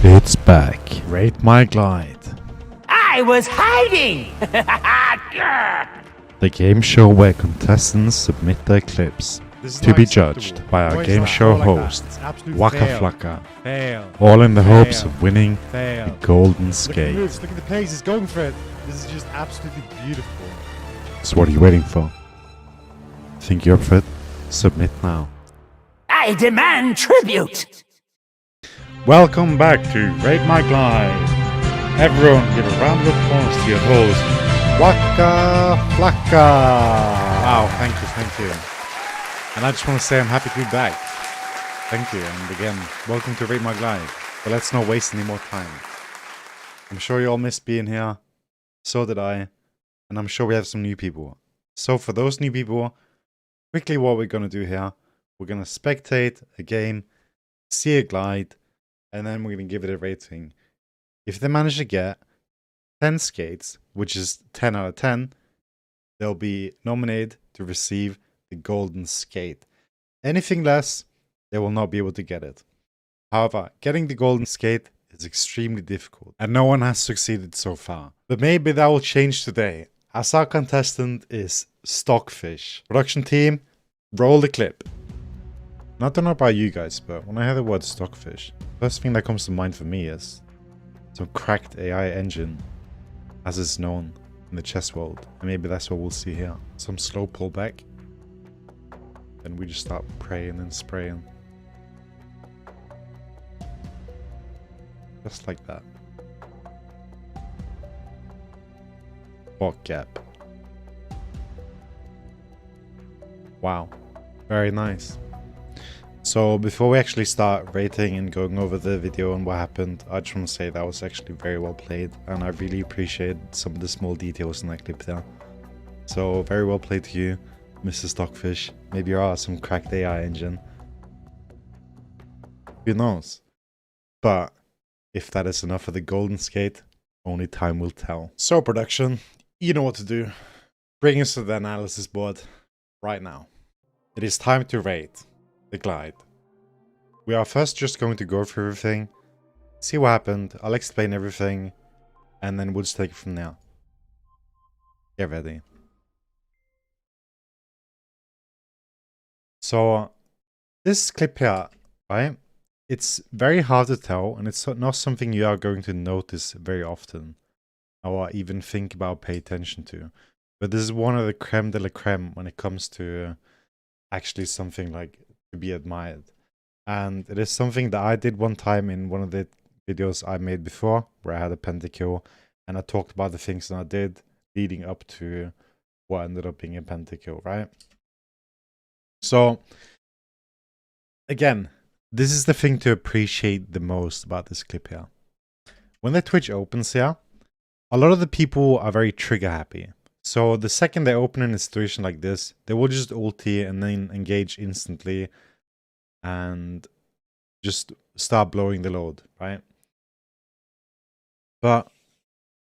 It's back. Rate my glide. I was hiding! The game show where contestants submit their clips to be judged by our game show host, Wackaflcka, all in the hopes of winning the golden skate. Look at the pace, he's going for it. This is just absolutely beautiful. So what are you waiting for? Think you're up for it? Submit now. I demand tribute! Welcome back to Rate My Glide. Everyone give a round of applause to your host, Wackaflcka. Wow, thank you. And I just want to say I'm happy to be back. Thank you, and again, welcome to Rate My Glide. But let's not waste any more time. I'm sure you all missed being here. So did I. And I'm sure we have some new people. So for those new people, quickly what we're going to do here, we're going to spectate a game, see a glide, and then we're going to give it a rating. If they manage to get 10 skates, which is 10 out of 10, they'll be nominated to receive the golden skate. Anything less, they will not be able to get it. However, getting the golden skate is extremely difficult, and no one has succeeded so far. But maybe that will change today, as our contestant is Stockfish. Production team, roll the clip. I don't know about you guys, but when I hear the word Stockfish, first thing that comes to mind for me is some cracked AI engine, as is known in the chess world. And maybe that's what we'll see here. Some slow pullback. Then we just start praying and spraying. Just like that. What gap? Wow. Very nice. So before we actually start rating and going over the video and what happened, I just want to say that was actually very well played, and I really appreciate some of the small details in that clip there. So very well played to you, Mr. Stockfish. Maybe you are some cracked AI engine. Who knows? But if that is enough for the golden skate, only time will tell. So production, you know what to do. Bring us to the analysis board right now. It is time to rate the glide. We are first just going to go through everything, see what happened, I'll explain everything, and then we'll just take it from there. Get ready. So, this clip here, right, it's very hard to tell, and it's not something you are going to notice very often, or even think about, pay attention to. But this is one of the creme de la creme when it comes to actually something like to be admired. And it is something that I did one time in one of the videos I made before, where I had a pentakill, and I talked about the things that I did leading up to what ended up being a pentakill, right? So again, this is the thing to appreciate the most about this clip here. When the Twitch opens here, a lot of the people are very trigger happy. So the second they open in a situation like this, they will just ulti and then engage instantly and just start blowing the load, right? But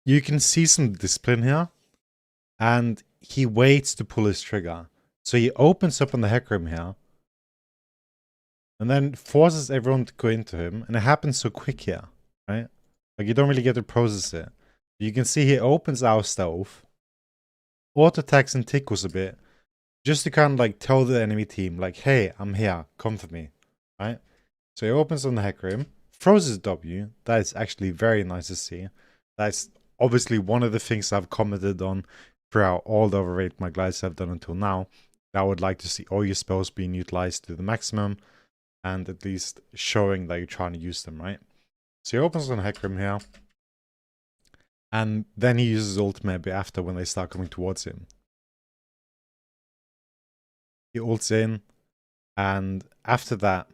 you can see some discipline here, and he waits to pull his trigger. So he opens up on the hack room here, and then forces everyone to go into him, and it happens so quick here, right? Like you don't really get to process it. You can see he opens our stealth, auto attacks and tickles a bit, just to kind of like tell the enemy team, like, hey, I'm here, come for me, right? So he opens on the hack room, throws his W. That is actually very nice to see. That's obviously one of the things I've commented on throughout all the overrate my glides I've done until now. I would like to see all your spells being utilized to the maximum, and at least showing that you're trying to use them, right? So he opens on the hack room here, and then he uses ultimate a bit after when they start coming towards him. He ults in, and after that,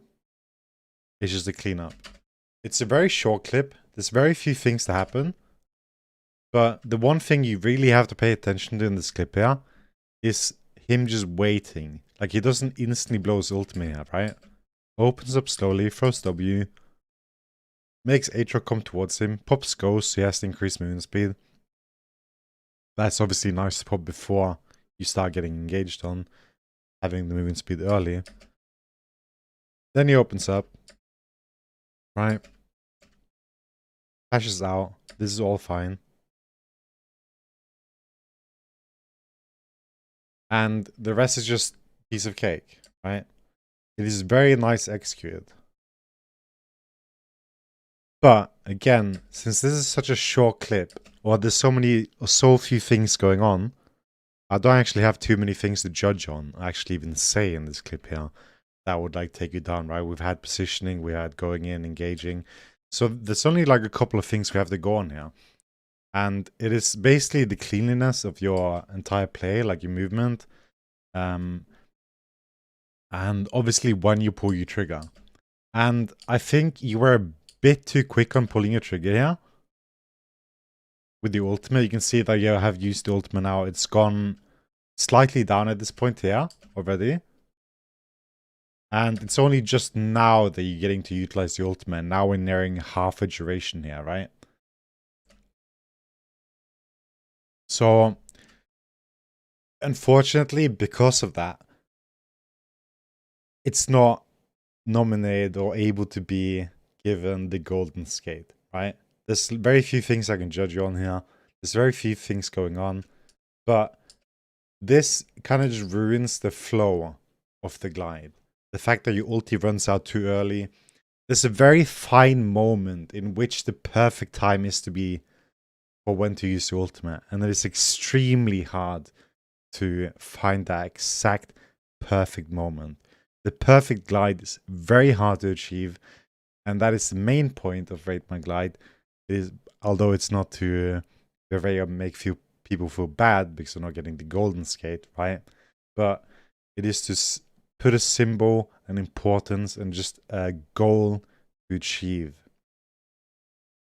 it's just a cleanup. It's a very short clip. There's very few things to happen. But the one thing you really have to pay attention to in this clip here is him just waiting. Like he doesn't instantly blow his ultimate here, right? Opens up slowly, throws W, makes Atro come towards him, pops Ghost, so he has to increase movement speed. That's obviously nice to pop before you start getting engaged on, having the movement speed early. Then he opens up, right? Flashes out. This is all fine. And the rest is just piece of cake, right? It is very nice executed. But again, since this is such a short clip, or there's so few things going on, I don't actually have too many things to judge on. I actually even say in this clip here that would like take you down, right? We've had positioning, we had going in, engaging. So there's only like a couple of things we have to go on here. And it is basically the cleanliness of your entire play, like your movement. And obviously when you pull your trigger. And I think you were a bit too quick on pulling your trigger here. With the ultimate, you can see that you have used the ultimate now. It's gone slightly down at this point here already. And it's only just now that you're getting to utilize the ultimate. Now we're nearing half a duration here, right? So, unfortunately, because of that, it's not nominated or able to be given the golden skate, right? There's very few things I can judge you on here. There's very few things going on. But this kind of just ruins the flow of the glide. The fact that your ulti runs out too early. There's a very fine moment in which the perfect time is to be for when to use the ultimate. And it is extremely hard to find that exact perfect moment. The perfect glide is very hard to achieve. And that is the main point of Rate My Glide. Although it's not to make people feel bad because they're not getting the golden skate, right? But it is to put a symbol, an importance, and just a goal to achieve.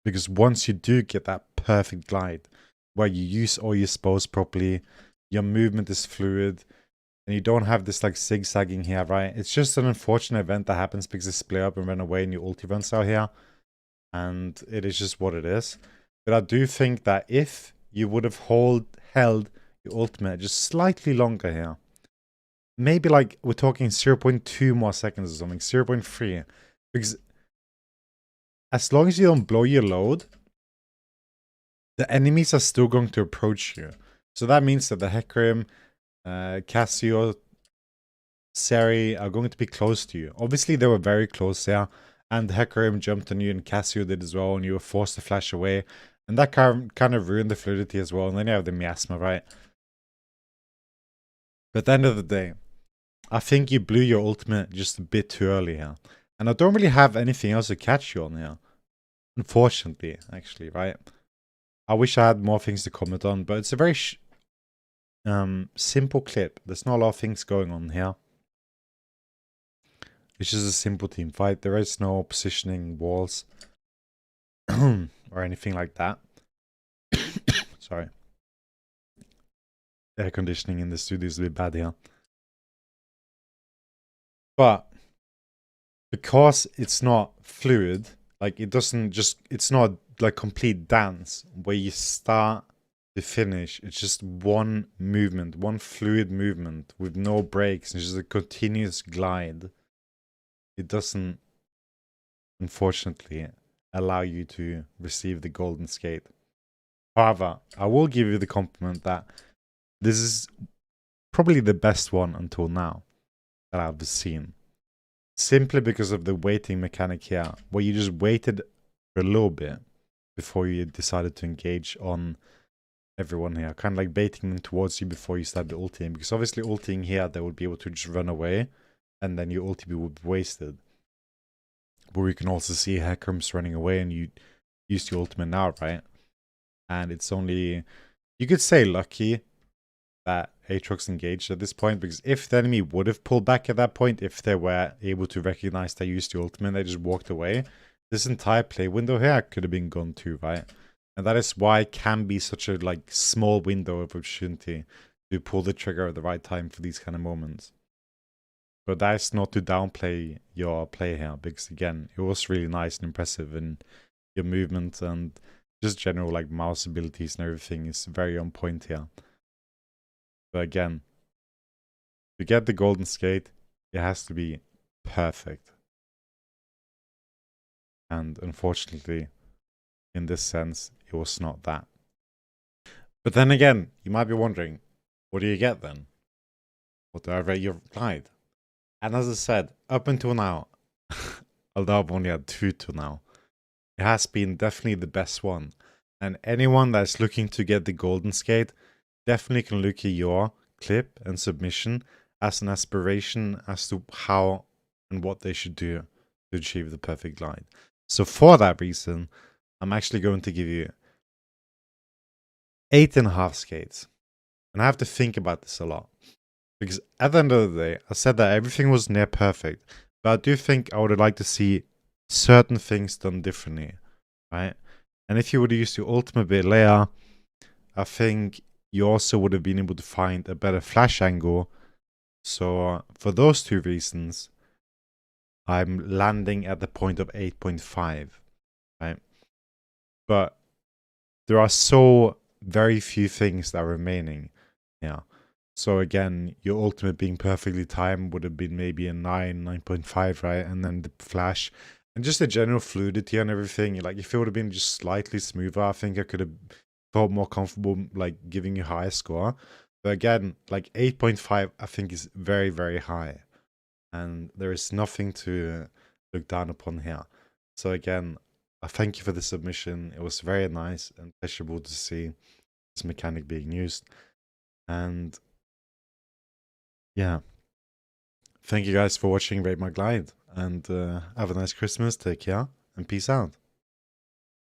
Because once you do get that perfect glide, where you use all your spells properly, your movement is fluid, and you don't have this like zigzagging here, right? It's just an unfortunate event that happens because they split up and run away and your ulti runs out here. And it is just what it is. But I do think that if you would have held your ultimate just slightly longer here, maybe like we're talking 0.2 more seconds or something, 0.3. Because as long as you don't blow your load, the enemies are still going to approach you. So that means that the Hecarim, Cassio, Seri are going to be close to you. Obviously, they were very close there. And Hecarim jumped on you and Cassio did as well. And you were forced to flash away. And that kind of ruined the fluidity as well. And then you have the miasma, right? But at the end of the day, I think you blew your ultimate just a bit too early here. And I don't really have anything else to catch you on here. Unfortunately, actually, right? I wish I had more things to comment on, but it's a very simple clip. There's not a lot of things going on here. It's just a simple team fight. There is no positioning walls or anything like that. Sorry. The air conditioning in the studio is a bit bad here. But because it's not fluid, like it's not like complete dance where you start to finish. It's just one movement, one fluid movement with no breaks. It's just a continuous glide. It doesn't, unfortunately, allow you to receive the golden skate. However, I will give you the compliment that this is probably the best one until now that I've seen. Simply because of the waiting mechanic here, where you just waited for a little bit before you decided to engage on everyone here. Kind of like baiting them towards you before you start the ulting. Because obviously ulting here, they would be able to just run away. And then your ulti would be wasted. But we can also see Hecarim's running away and you use your ultimate now, right? And it's only, you could say lucky that Aatrox engaged at this point, because if the enemy would have pulled back at that point, if they were able to recognize they used the ultimate and they just walked away, this entire play window here could have been gone too, right? And that is why it can be such a like small window of opportunity to pull the trigger at the right time for these kind of moments. But that is not to downplay your play here, because again, it was really nice and impressive, and your movement and just general like mouse abilities and everything is very on point here. But again, to get the golden skate, it has to be perfect. And unfortunately, in this sense, it was not that. But then again, you might be wondering, what do you get then? What do I rate your glide? And as I said, up until now, although I've only had 2 till now, it has been definitely the best one. And anyone that's looking to get the golden skate definitely can look at your clip and submission as an aspiration as to how and what they should do to achieve the perfect glide. So for that reason, I'm actually going to give you 8.5 skates. And I have to think about this a lot. Because at the end of the day, I said that everything was near perfect. But I do think I would like to see certain things done differently. Right? And if you would use the ultimate bit layer, I think you also would have been able to find a better flash angle. So for those 2 reasons, I'm landing at the point of 8.5. Right? But there are so very few things that are remaining. Yeah. So again, your ultimate being perfectly timed would have been maybe a 9.5, right? And then the flash and just the general fluidity and everything. Like if it would have been just slightly smoother, I think I could have felt more comfortable like giving you a higher score. But again, like 8.5 I think is very, very high. And there is nothing to look down upon here. So again, I thank you for the submission. It was very nice and pleasurable to see this mechanic being used. And yeah, thank you guys for watching Rate My Glide. And have a nice Christmas. Take care and peace out.